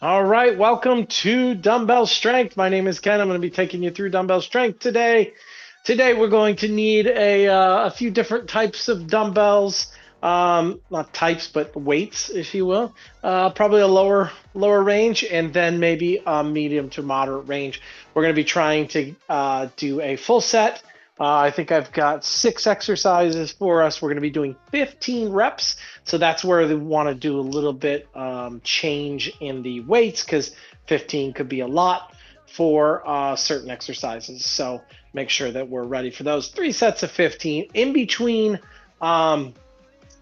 All right, welcome to Dumbbell Strength. My name is Ken. I'm going to be taking you through Dumbbell Strength today. Today we're going to need a few different types of dumbbells, not types, but weights, if you will. Probably a lower range, and then maybe a medium to moderate range. We're going to be trying to do a full set. I think I've got 6 exercises for us. We're going to be doing 15 reps. So that's where they want to do a little bit change in the weights because 15 could be a lot for certain exercises. So make sure that we're ready for those 3 sets of 15. In between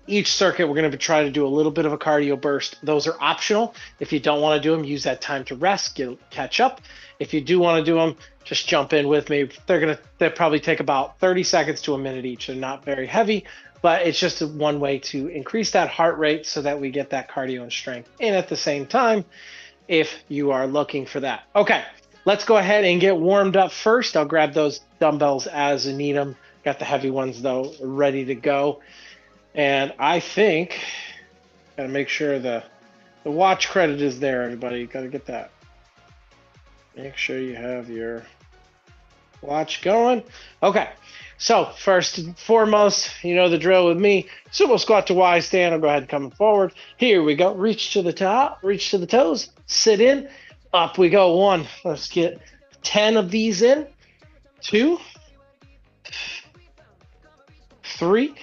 each circuit, we're going to try to do a little bit of a cardio burst. Those are optional. If you don't want to do them, use that time to rest, catch up. If you do want to do them, just jump in with me. They'll probably take about 30 seconds to a minute each. They're not very heavy, but it's just one way to increase that heart rate so that we get that cardio and strength in at the same time if you are looking for that. Okay, let's go ahead and get warmed up first. I'll grab those dumbbells as I need them. Got the heavy ones, though, ready to go. And I think, gotta make sure the watch credit is there, everybody. Gotta get that. Make sure you have your watch going. Okay, so first and foremost, you know the drill with me. Sumo squat to Y stand. I'll go ahead and come forward. Here we go. Reach to the top, reach to the toes, sit in. Up we go. 1. Let's get 10 of these in. 2, 3,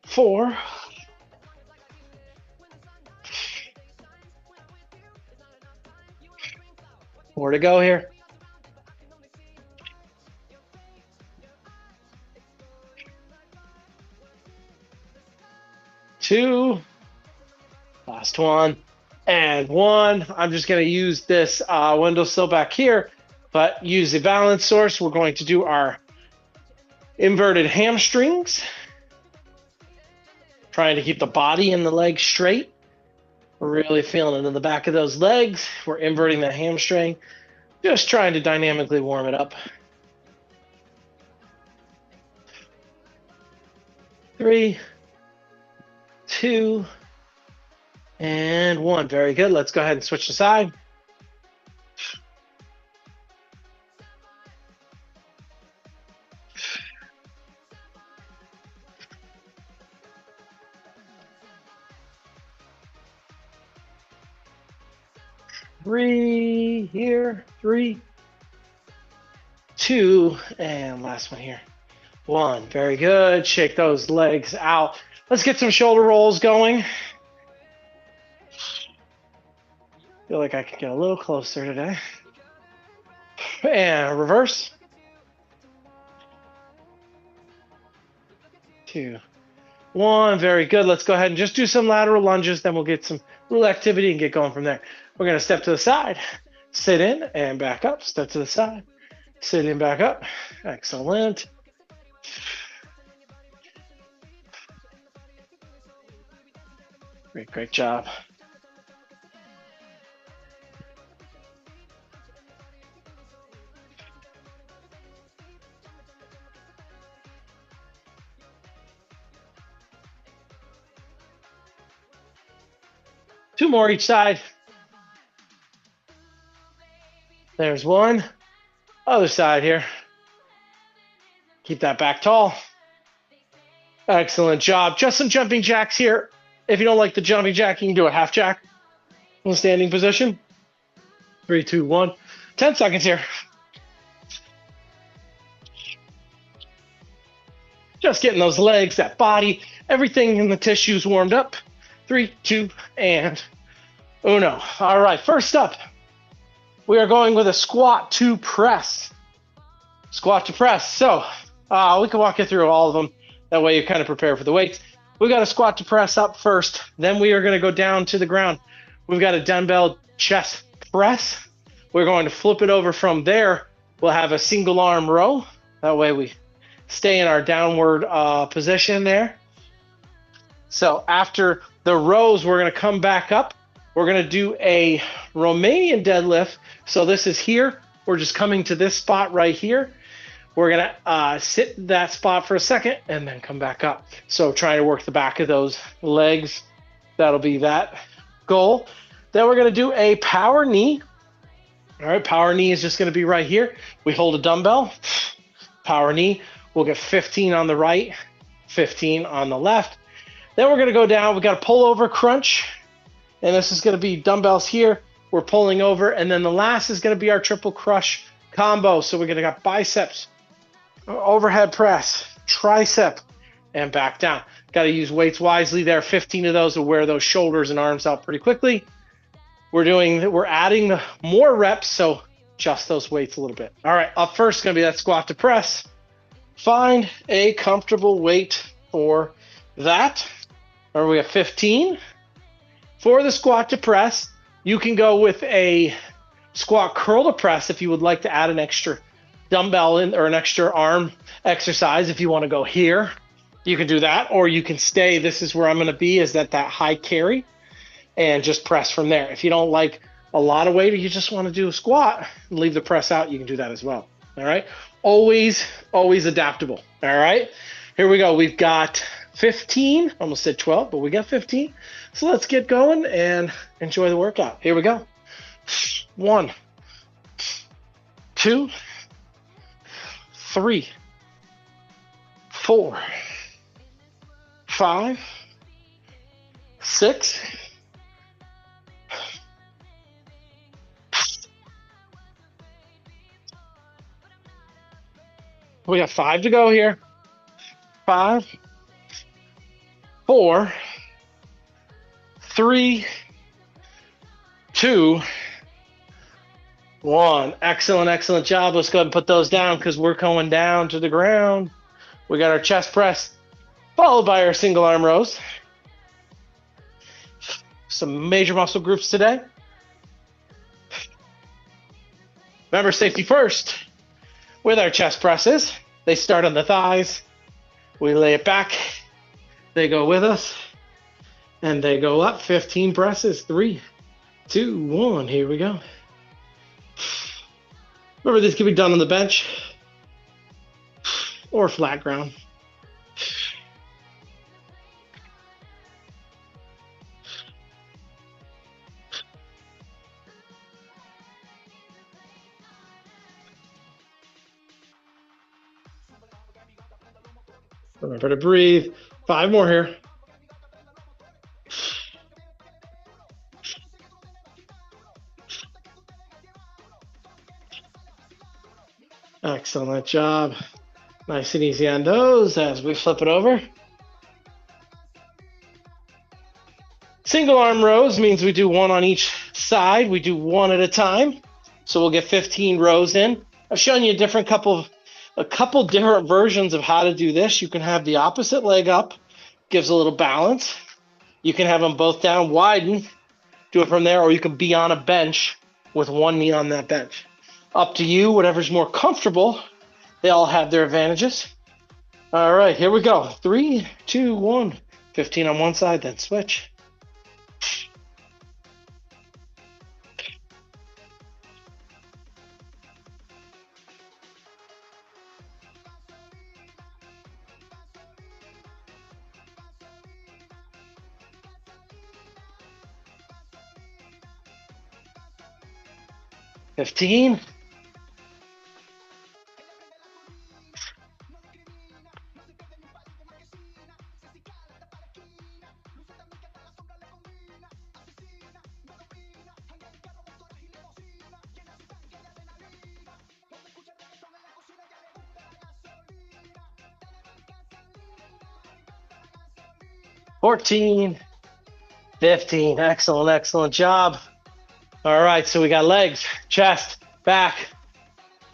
4, 4 to go here. 2, last one, and 1. I'm just going to use this windowsill back here, but use the balance source. We're going to do our inverted hamstrings, trying to keep the body and the legs straight. We're really feeling it in the back of those legs. We're inverting the hamstring, just trying to dynamically warm it up. 3, 2, and 1. Very good. Let's go ahead and switch the side. Three here, 3, 2, and last one here. 1. Very good. Shake those legs out. Let's get some shoulder rolls going. Feel like I could get a little closer today. And reverse. 2, 1. Very good. Let's go ahead and just do some lateral lunges. Then we'll get some little activity and get going from there. We're going to step to the side, sit in and back up, step to the side, sit in, back up. Excellent. Great job. Two more each side. There's 1. Other side here. Keep that back tall. Excellent job. Just some jumping jacks here. If you don't like the jumping jack, you can do a half jack in the standing position. 3, 2, 1. 10 seconds here. Just getting those legs, that body, everything in the tissues warmed up. 3, 2, and uno. All right, first up, we are going with a squat to press. Squat to press. So we can walk you through all of them. That way you kind of prepare for the weights. We got a squat to press up first. Then we are going to go down to the ground. We've got a dumbbell chest press. We're going to flip it over from there. We'll have a single arm row. That way we stay in our downward position there. So after the rows, we're going to come back up. We're going to do a Romanian deadlift. So this is here. We're just coming to this spot right here. We're going to sit in that spot for a second and then come back up. So trying to work the back of those legs. That'll be that. goal. Then we're going to do a power knee. All right, power knee is just going to be right here. We hold a dumbbell, power knee. We'll get 15 on the right, 15 on the left. Then we're going to go down. We got a pull over crunch. And this is going to be dumbbells here. We're pulling over. And then the last is going to be our triple crush combo. So we're going to got biceps, overhead press, tricep, and back down. Got to use weights wisely there. 15 of those will wear those shoulders and arms out pretty quickly. We're adding more reps, so adjust those weights a little bit. All right, up first is going to be that squat to press. Find a comfortable weight for that. Or we have 15. For the squat to press, you can go with a squat curl to press if you would like to add an extra dumbbell in or an extra arm exercise. If you want to go here, you can do that, or you can stay. This is where I'm going to be, is that high carry, and just press from there. If you don't like a lot of weight, or you just want to do a squat and leave the press out, you can do that as well. All right, always adaptable. All right, here we go. We've got 15, almost said 12, but we got 15. So let's get going and enjoy the workout. Here we go. 1, 2, 3, 4, 5, 6, 7. We got 5 to go here. 5, 4, 3, 2, 1. Excellent job. Let's go ahead and put those down because we're going down to the ground. We got our chest press followed by our single arm rows. Some major muscle groups today. Remember, safety first with our chest presses. They start on the thighs. We lay it back. They go with us. And they go up. 15 presses. 3, 2, 1. Here we go. Remember, this can be done on the bench or flat ground. Remember to breathe. 5 more here. Excellent job. Nice and easy on those as we flip it over. Single arm rows means we do 1 on each side. We do 1 at a time. So we'll get 15 rows in. I've shown you a couple different versions of how to do this. You can have the opposite leg up, gives a little balance. You can have them both down, widen, do it from there, or you can be on a bench with 1 knee on that bench. Up to you, whatever's more comfortable. They all have their advantages. All right, here we go. 3, 2, 1. 15 on one side, then switch. $15. $14. $15. Excellent job. All right, so we got legs, chest, back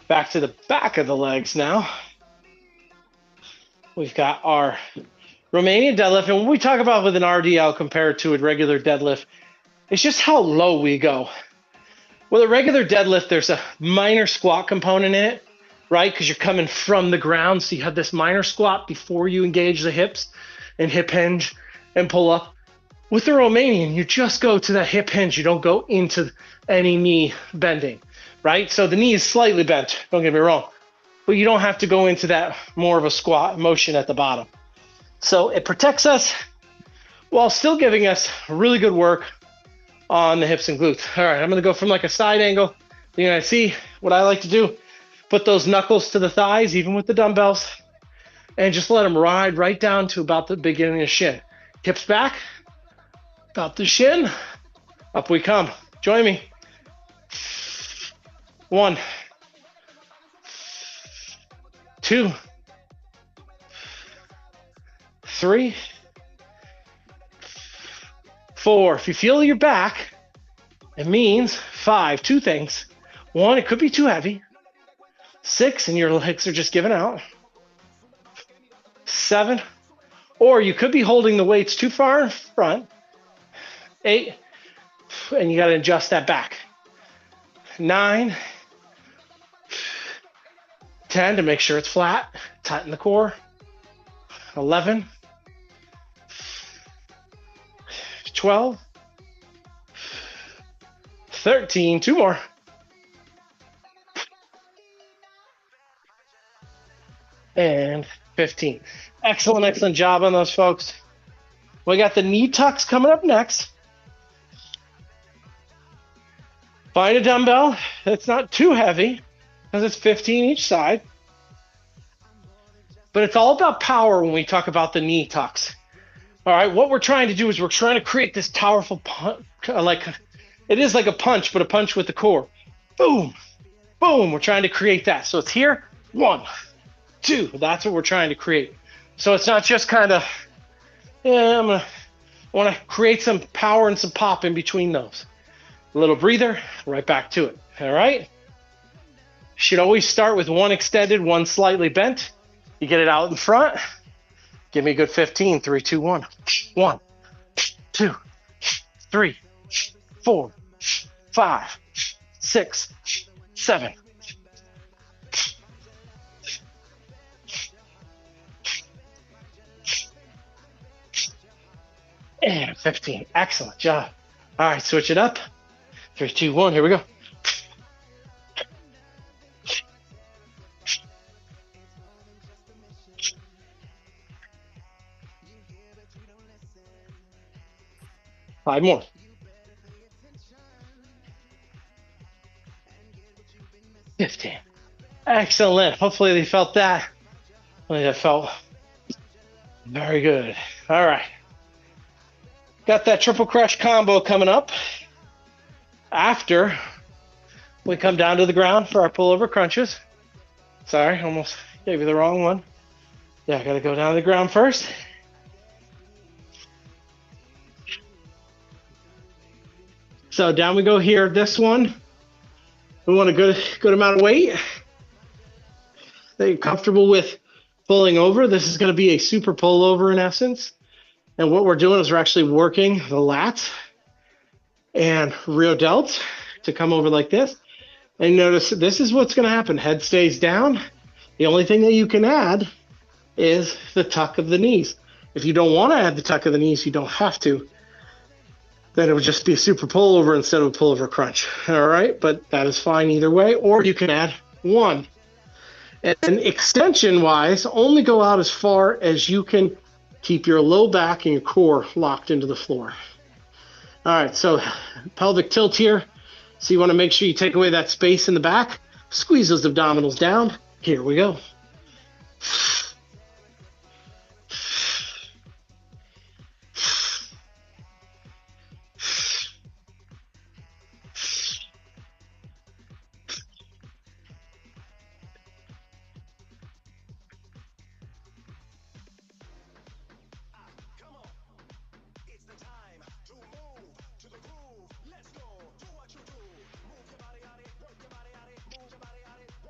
to the back of the legs now. We've got our Romanian deadlift. And when we talk about with an RDL compared to a regular deadlift, it's just how low we go. With a regular deadlift, there's a minor squat component in it, right? Because you're coming from the ground. So you have this minor squat before you engage the hips and hip hinge and pull up. With the Romanian, you just go to that hip hinge. You don't go into any knee bending, right? So the knee is slightly bent, don't get me wrong, but you don't have to go into that more of a squat motion at the bottom. So it protects us while still giving us really good work on the hips and glutes. All right, I'm gonna go from like a side angle. You're gonna see what I like to do. Put those knuckles to the thighs, even with the dumbbells, and just let them ride right down to about the beginning of shin. Hips back, about the shin, up we come. Join me. 1, 2, 3, 4. If you feel your back, it means 5. 2 things. 1, it could be too heavy. 6, and your legs are just giving out. 7, or you could be holding the weights too far in front. 8, and you got to adjust that back. 9, 10 to make sure it's flat, tighten the core. 11, 12, 13, 2 more. And 15. Excellent, excellent job on those, folks. We got the knee tucks coming up next. Find a dumbbell that's not too heavy, because it's 15 each side. But it's all about power when we talk about the knee tucks. All right, what we're trying to do is we're trying to create this powerful punch, it is like a punch, but a punch with the core. Boom, boom, we're trying to create that. So it's here, 1, 2, that's what we're trying to create. So it's not just kind of, I want to create some power and some pop in between those. A little breather, right back to it, all right? Should always start with 1 extended, 1 slightly bent. You get it out in front. Give me a good 15, 3, 2, 1. 1, 2, 3, 4, 5, 6, 7. And 15. Excellent job. All right, switch it up. 3, 2, 1. Here we go. Five more. $15. Excellent. Hopefully they felt that. Hopefully that felt very good. All right. Got that triple crush combo coming up after we come down to the ground for our pullover crunches. Sorry, almost gave you the wrong one. Yeah, I got to go down to the ground first. So down we go here. This one, we want a good amount of weight that you're comfortable with pulling over. This is going to be a super pullover in essence. And what we're doing is we're actually working the lats and rear delts to come over like this. And notice this is what's going to happen. Head stays down. The only thing that you can add is the tuck of the knees. If you don't want to add the tuck of the knees, you don't have to. Then it would just be a super pullover instead of a pullover crunch. All right, but that is fine either way. Or you can add 1. And extension-wise, only go out as far as you can keep your low back and your core locked into the floor. All right, so pelvic tilt here. So you want to make sure you take away that space in the back. Squeeze those abdominals down. Here we go.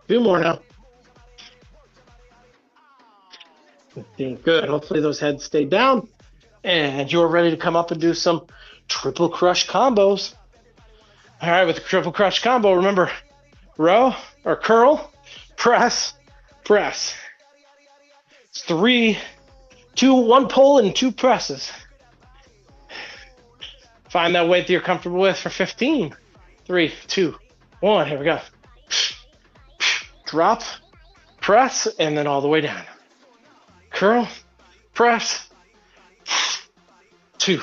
Few more now. 15. Good. Hopefully those heads stay down. And you're ready to come up and do some triple crush combos. All right, with the triple crush combo, remember, row or curl, press, press. It's 3, 2, 1 pull and 2 presses. Find that weight that you're comfortable with for 15. 3, 2, 1. Here we go. Drop, press, and then all the way down. Curl, press, 2,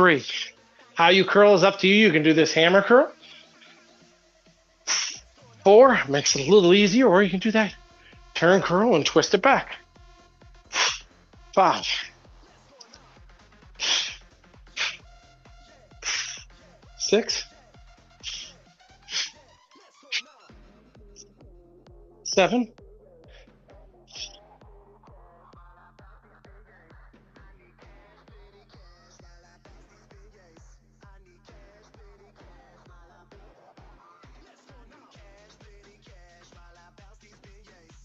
3. How you curl is up to you. You can do this hammer curl. 4, makes it a little easier, or you can do that turn curl and twist it back. 5, 6, 7,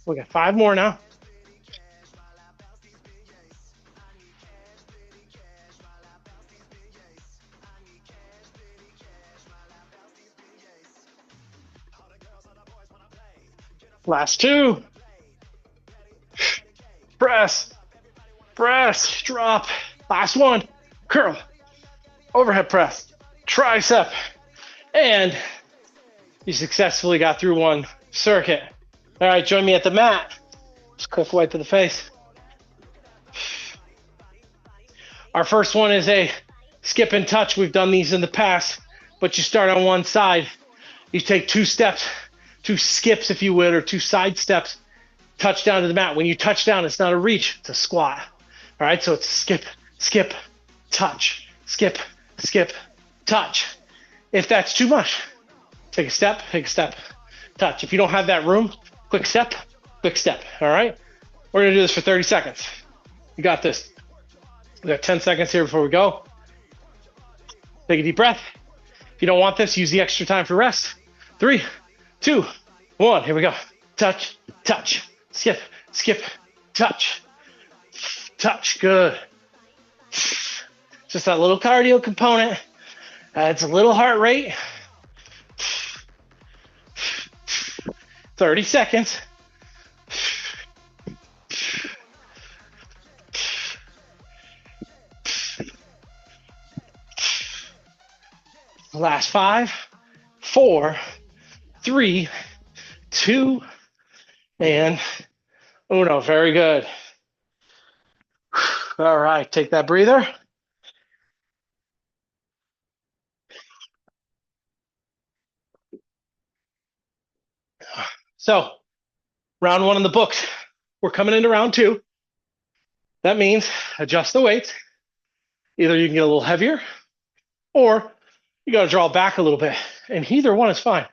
'We got 5 more now. Last 2. Press, press, drop. Last 1. Curl, overhead press, tricep, and you successfully got through 1 circuit. All right, join me at the mat. Just quick wipe to the face. Our first one is a skip and touch. We've done these in the past, but you start on one side. You take 2 steps, 2 skips, if you would, or 2 side steps, touch down to the mat. When you touch down, it's not a reach, it's a squat. All right, so it's skip, skip, touch, skip, skip, touch. If that's too much, take a step, touch. If you don't have that room, quick step, all right? We're gonna do this for 30 seconds. You got this. We got 10 seconds here before we go. Take a deep breath. If you don't want this, use the extra time for rest. 3, 2, 1, here we go. Touch, touch, skip, skip, touch, touch, good. Just that little cardio component. Adds a little heart rate. 30 seconds. Last 5, 4, 3, 2, and uno. Very good. All right, take that breather. So, round 1 in the books. We're coming into round 2. That means adjust the weights. Either you can get a little heavier, or you got to draw back a little bit. And either one is fine.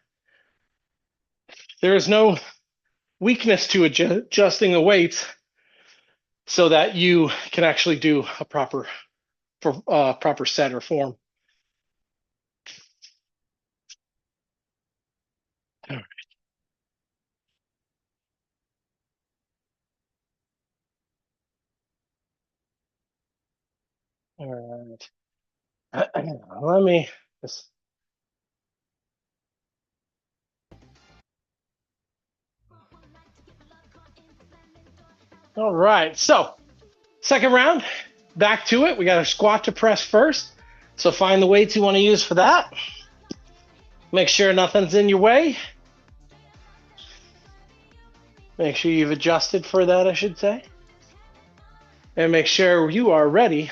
There is no weakness to adjusting the weights so that you can actually do a proper set or form. All right. All right. Let me just. All right. So, second round, back to it. We got a squat to press first. So find the weights you want to use for that. Make sure nothing's in your way. Make sure you've adjusted for that, I should say. And make sure you are ready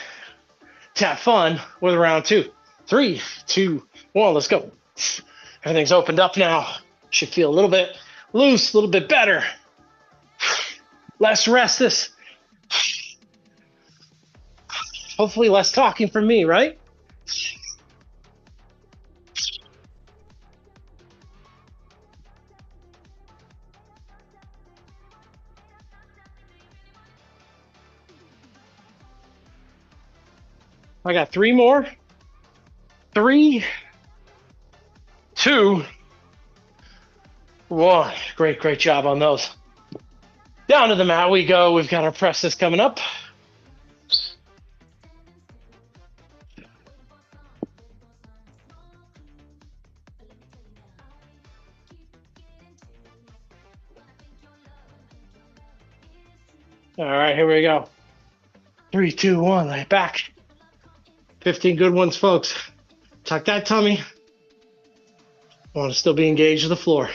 to have fun with round 2. 3, 2, 1, let's go. Everything's opened up now. Should feel a little bit loose, a little bit better. Less restless. Hopefully less talking from me, right? I got 3 more. 3, 2, 1. Great job on those. Down to the mat we go. We've got our presses coming up. All right, here we go. 3, 2, 1, lay it back. 15 good ones, folks. Tuck that tummy. I want to still be engaged to the floor.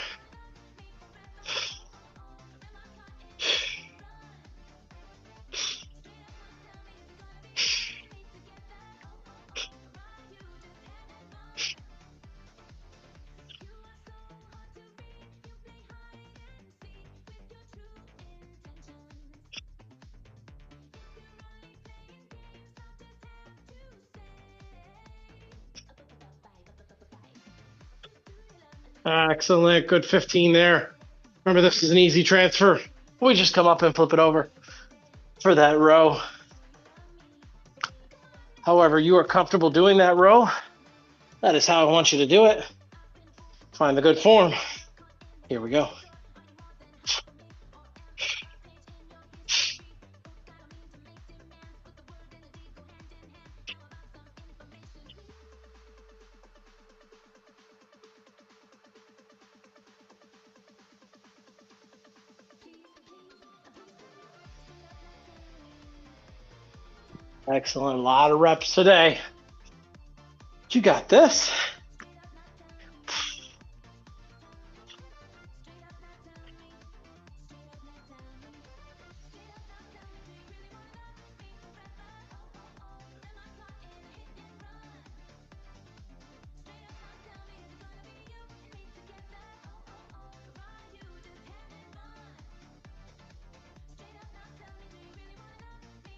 Excellent. Good 15 there. Remember, this is an easy transfer. We just come up and flip it over for that row. However you are comfortable doing that row, that is how I want you to do it. Find the good form. Here we go. Excellent. A lot of reps today. You got this.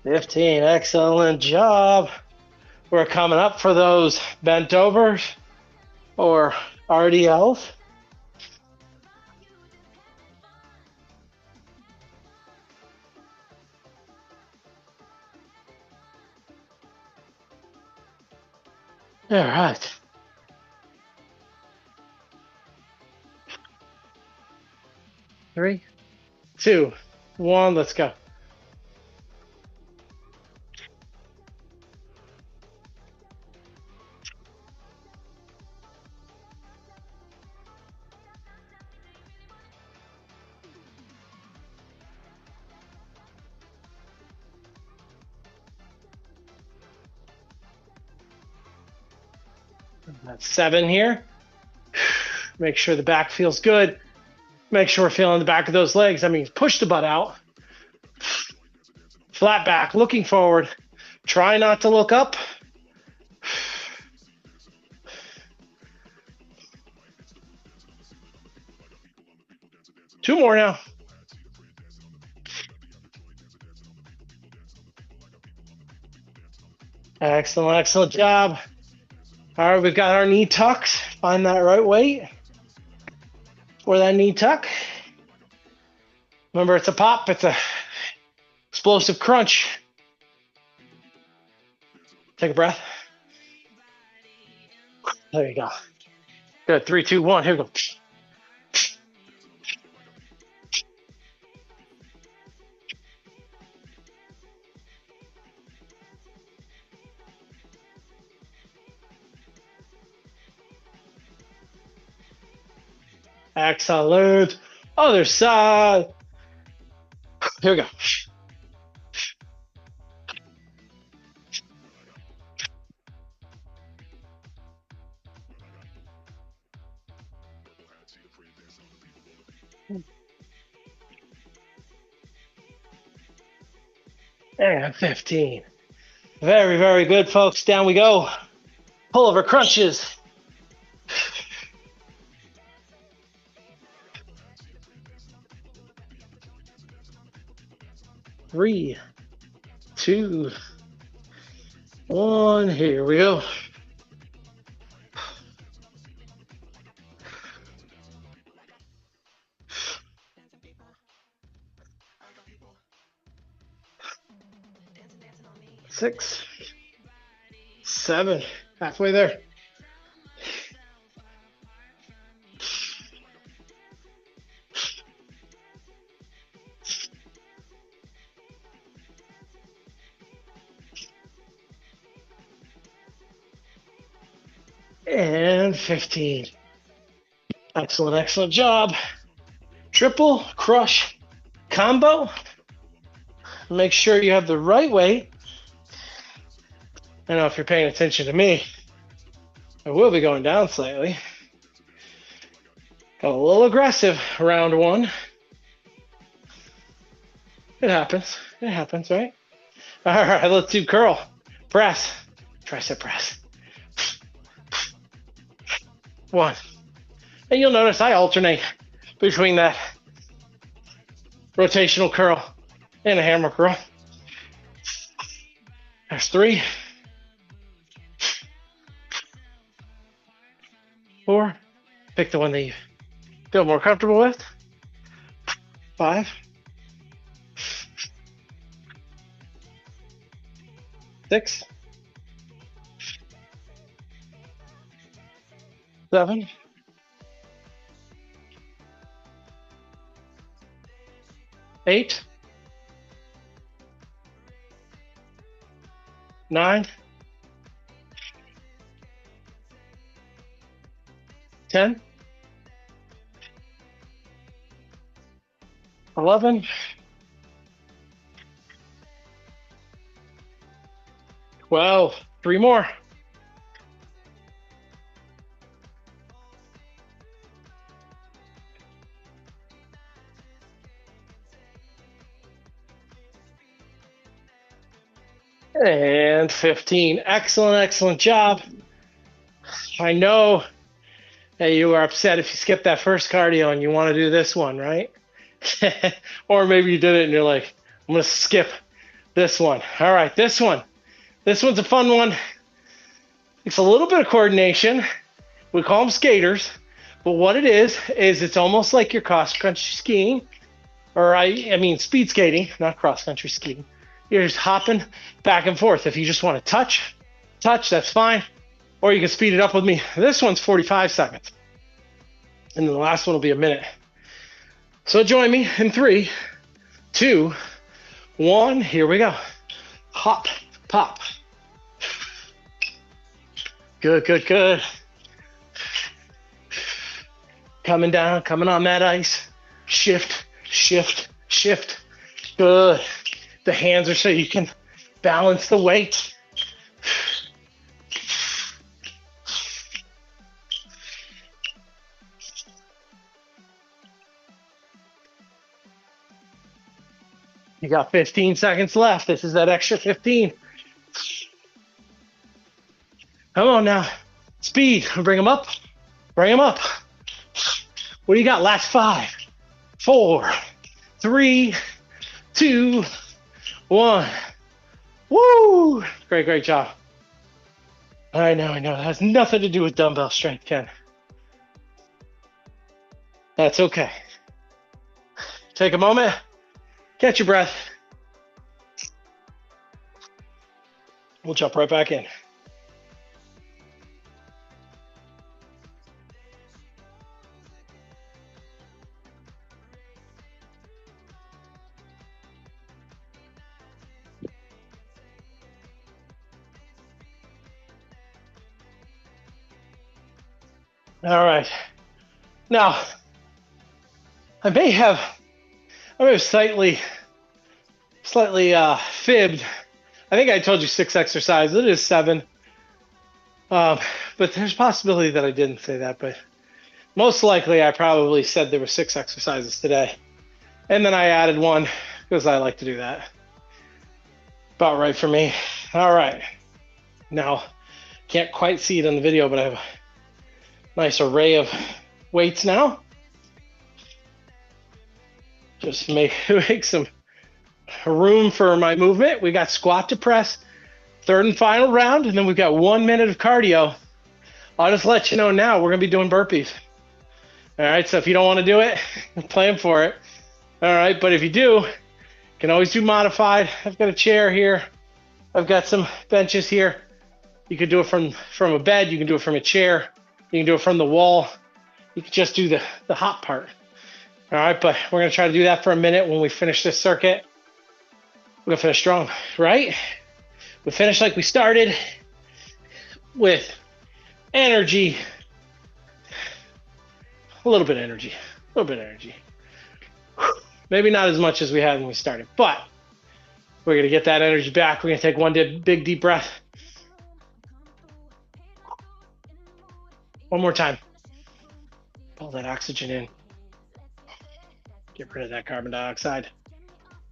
$15. Excellent job. We're coming up for those bent overs or RDLs. All right. Three, two, one, let's go. That's 7 here. Make sure the back feels good. Make sure we're feeling the back of those legs. That means push the butt out. Flat back, looking forward. Try not to look up. Two more now. Excellent, excellent job. All right, we've got our knee tucks. Find that right weight for that knee tuck. Remember, it's a pop. It's a explosive crunch. Take a breath. There you go. Good. 3, 2, 1. Here we go. Excellent. Other side. Here we go. And 15. Very, very good, folks. Down we go. Pullover crunches. Three, 2, 1. Here we go. Six, 7. Halfway there. And 15. Excellent, excellent job. Triple crush combo. Make sure you have the right weight. I know if you're paying attention to me, I will be going down slightly. Got a little aggressive round 1. It happens. It happens, right? All right, let's do curl. Press. Tricep press. 1. And you'll notice I alternate between that rotational curl and a hammer curl. There's 3, 4, Pick the one that you feel more comfortable with. 5, 6, 7, 8, 9, 10, 11, 12, 3 more. And 15. Excellent, excellent job. I know that you were upset if you skipped that first cardio and you want to do this one, right? Or maybe you did it and you're like, I'm going to skip this one. All right, this one. This one's a fun one. It's a little bit of coordination. We call them skaters. But what it is it's almost like you're cross-country skiing. Or I mean speed skating, not cross-country skiing. You're just hopping back and forth. If you just want to touch, that's fine. Or you can speed it up with me. This one's 45 seconds. And then the last one will be a minute. So join me in 3, 2, 1. Here we go. Hop, pop. Good, good, good. Coming down, coming on that ice. Shift, shift, shift. Good. The hands are so you can balance the weight. You got 15 seconds left. This is that extra 15. Come on now. Speed. Bring them up. Bring them up. What do you got? Last 5, 4, 3, 2, 1. Woo! Great, great job. I know. That has nothing to do with dumbbell strength, Ken. That's okay. Take a moment. Catch your breath. We'll jump right back in. All right. Now, I may have slightly fibbed. I think I told you 6 exercises. It is 7. But there's a possibility that I didn't say that. But most likely, I probably said there were 6 exercises today. And then I added 1 because I like to do that. About right for me. All right. Now, can't quite see it in the video, but I have a nice array of weights now. Just make some room for my movement. We got squat to press, 3rd and final round, and then we've got 1 minute of cardio. I'll just let you know now, we're gonna be doing burpees. All right, so if you don't wanna do it, plan for it. All right, but if you do, you can always do modified. I've got a chair here. I've got some benches here. You could do it from a bed. You can do it from a chair. You can do it from the wall. You can just do the hop part. All right, but we're going to try to do that for a minute when we finish this circuit. We're going to finish strong, right? We finish like we started with energy. A little bit of energy. Maybe not as much as we had when we started, but we're going to get that energy back. We're going to take one big deep breath. One more time. Pull that oxygen in. Get rid of that carbon dioxide.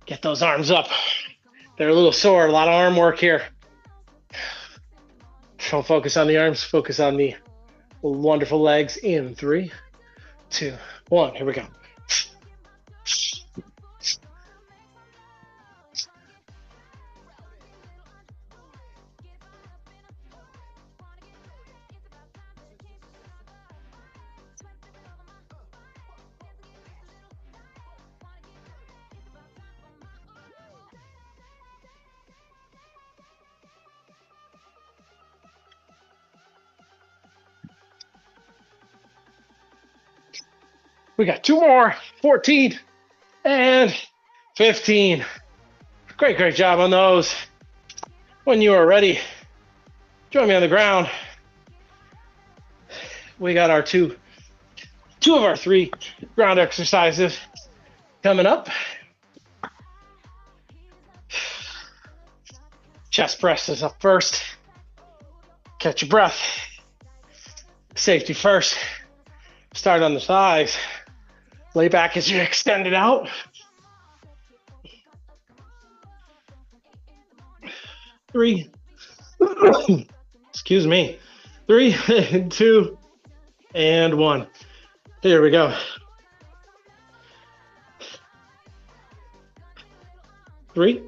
Get those arms up. They're a little sore, a lot of arm work here. Don't focus on the arms, focus on the wonderful legs. In 3, 2, 1, here we go. We got 2 more, 14 and 15. Great job on those. When you are ready, join me on the ground. We got our two of our 3 ground exercises coming up. Chest presses up first. Catch your breath. Safety first. Start on the thighs. Lay back as you extend it out. 3. Excuse me. 3 and 2 and 1. Here we go. 3.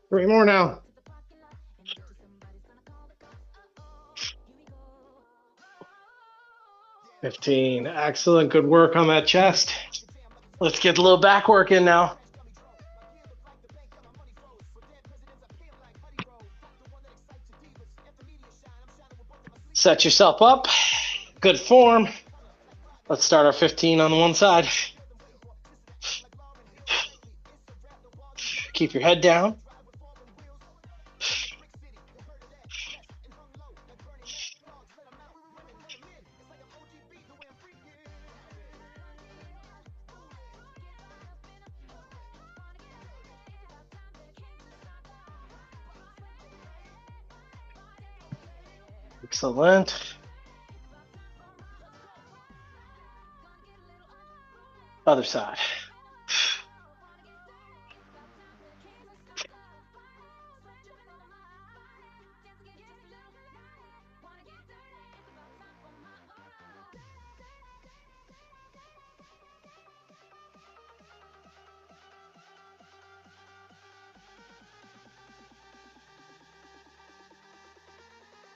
3 more now. 15. Excellent. Good work on that chest. Let's get a little back work in now. Set yourself up. Good form. Let's start our 15 on the one side. Keep your head down. Excellent. Other side.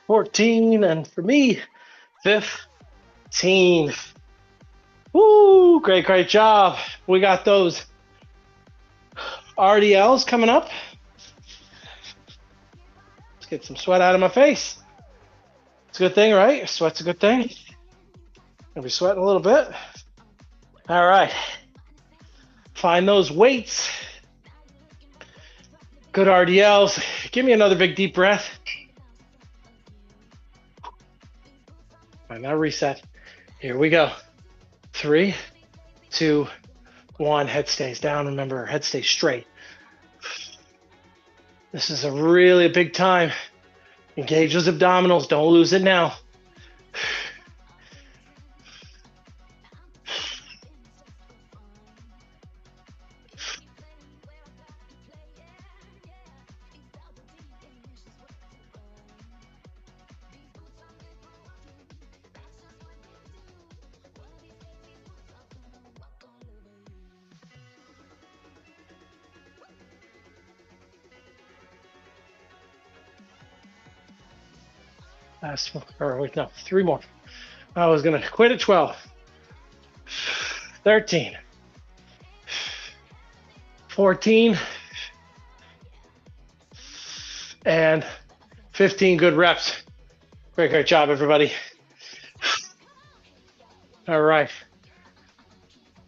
$14, and for me, 15. Woo, great job. We got those RDLs coming up. Let's get some sweat out of my face. It's a good thing, right? Sweat's a good thing. Gonna be sweating a little bit. All right. Find those weights. Good RDLs. Give me another big deep breath. All right, now reset. Here we go. 3, 2, 1. Head stays down. Remember, head stays straight. This is a really big time. Engage those abdominals. Don't lose it now. Last one, or wait, no, 3 more. I was gonna quit at 12. 13. 14. And 15 good reps. Great job, everybody. All right.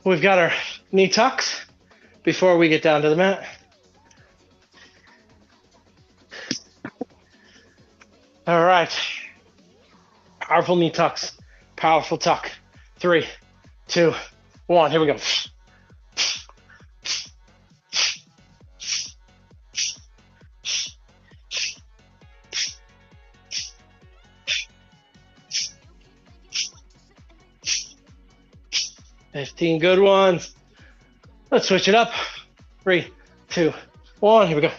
We've got our knee tucks before we get down to the mat. All right. Powerful knee tucks. Powerful tuck. 3, 2, 1. Here we go. $15 good ones. Let's switch it up. 3, 2, 1. Here we go.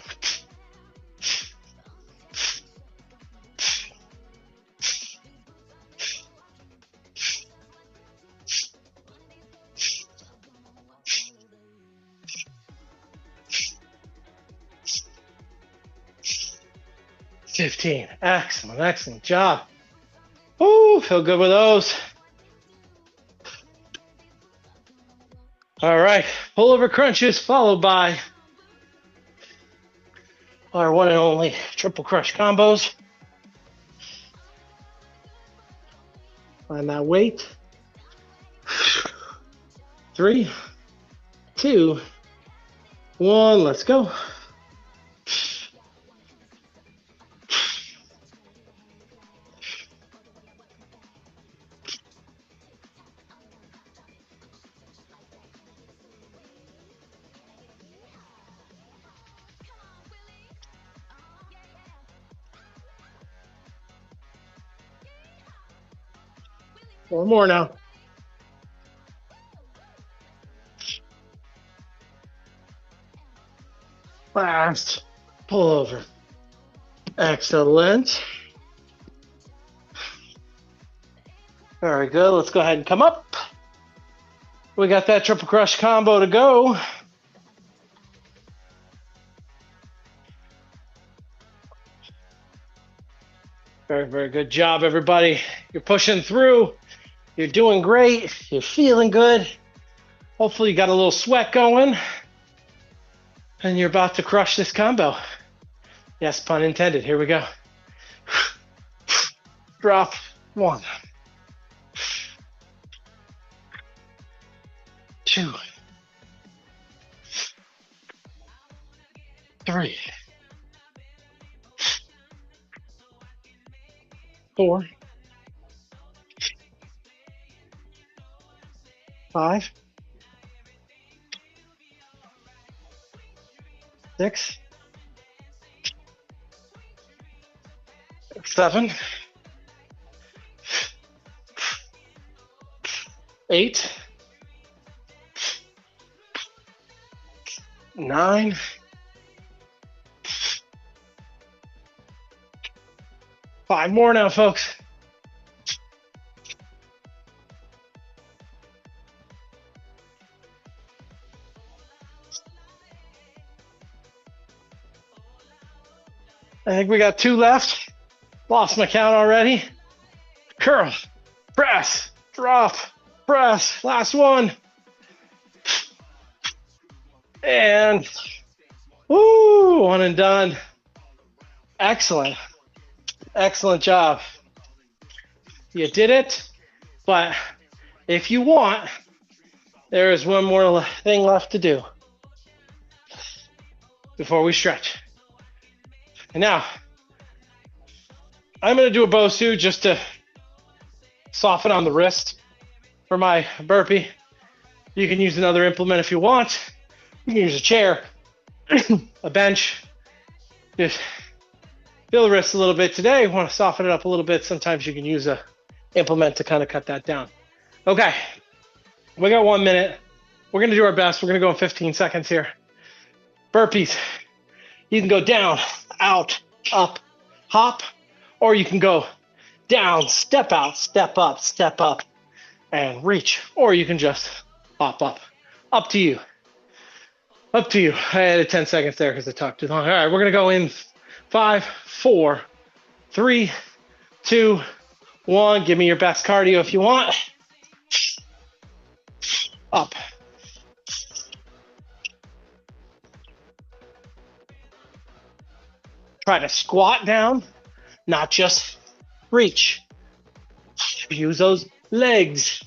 15. Excellent, excellent job. Ooh, feel good with those. All right, pullover crunches followed by our one and only triple crush combos. Find that weight. 3, 2, 1, let's go. One more now. Last pullover. Excellent. Very good. Let's go ahead and come up. We got that triple crush combo to go. Very, very good job, everybody. You're pushing through. You're doing great. You're feeling good. Hopefully you got a little sweat going. And you're about to crush this combo. Yes, pun intended. Here we go. Drop 1. 2. 3. 4. 5. 6. 7. 8. 9. 5 more now, folks. I think we got 2 left. Lost my count already. Curl, press, drop, press. Last one. And woo, one and done. Excellent. Excellent job. You did it, but if you want, there is one more thing left to do before we stretch. And now, I'm going to do a Bosu just to soften on the wrist for my burpee. You can use another implement if you want. You can use a chair, a bench. Just feel the wrist a little bit today. Want to soften it up a little bit. Sometimes you can use a implement to kind of cut that down. Okay, we got 1 minute. We're going to do our best. We're going to go in 15 seconds here. Burpees. You can go down, out, up, hop, or you can go down, step out, step up, and reach. Or you can just hop up. Up to you. Up to you. I added 10 seconds there because I talked too long. All right, we're going to go in 5, 4, 3, 2, 1. Give me your best cardio if you want. Up. Try to squat down, not just reach. Use those legs.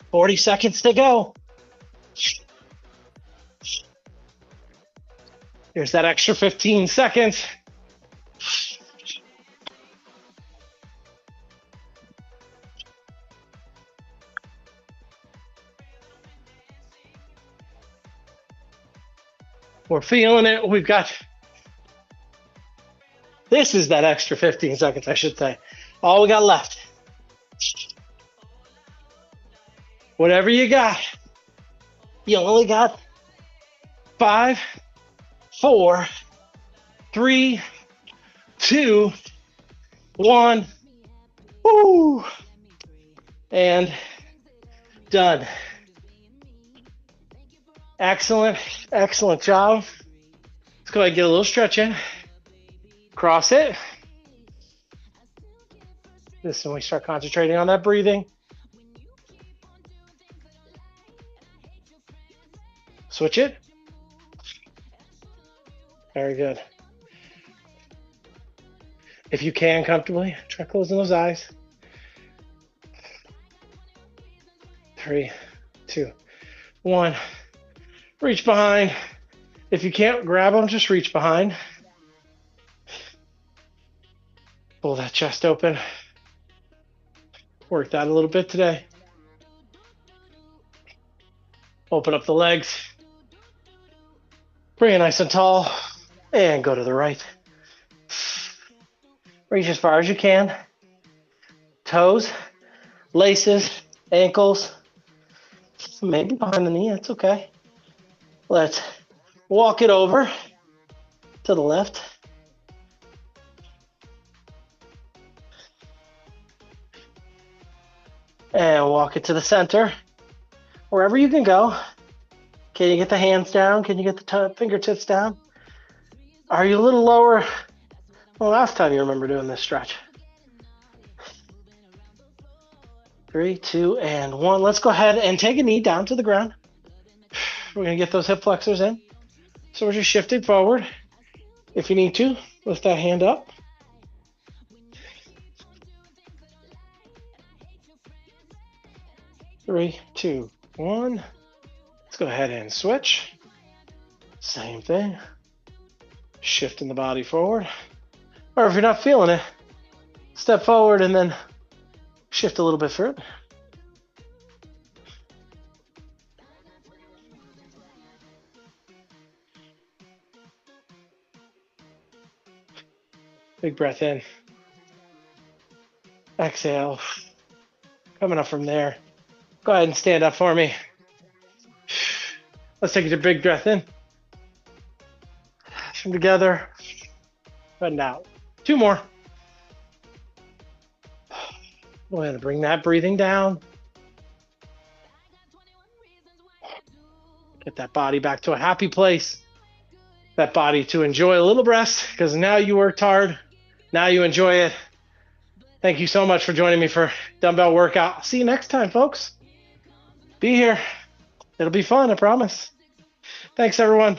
40 seconds to go. Here's that extra 15 seconds. We're feeling it. We've got, this is that extra 15 seconds, I should say. All we got left. Whatever you got. You only got 5, 4, 3, 2, 1. Woo! And done. Excellent, excellent job. Let's go ahead and get a little stretch in. Cross it. This is when we start concentrating on that breathing. Switch it. Very good. If you can comfortably, try closing those eyes. 3, 2, 1. Reach behind. If you can't grab them, just reach behind. Pull that chest open. Work that a little bit today. Open up the legs. Bring it nice and tall. And go to the right. Reach as far as you can. Toes, laces, ankles. Maybe behind the knee, that's okay. Let's walk it over to the left. And walk it to the center. Wherever you can go. Can you get the hands down? Can you get the fingertips down? Are you a little lower? Well, last time you remember doing this stretch. 3, 2, and 1. Let's go ahead and take a knee down to the ground. We're going to get those hip flexors in. So we're just shifting forward. If you need to, lift that hand up. Three, two, one. Let's go ahead and switch. Same thing. Shifting the body forward. Or if you're not feeling it, step forward and then shift a little bit further. Big breath in. Exhale. Coming up from there. Go ahead and stand up for me. Let's take a big breath in. Come together. And out. 2 more. Go ahead and bring that breathing down. Get that body back to a happy place. That body to enjoy a little rest because now you worked hard. Now you enjoy it. Thank you so much for joining me for dumbbell workout. I'll see you next time, folks. Be here. It'll be fun, I promise. Thanks, everyone.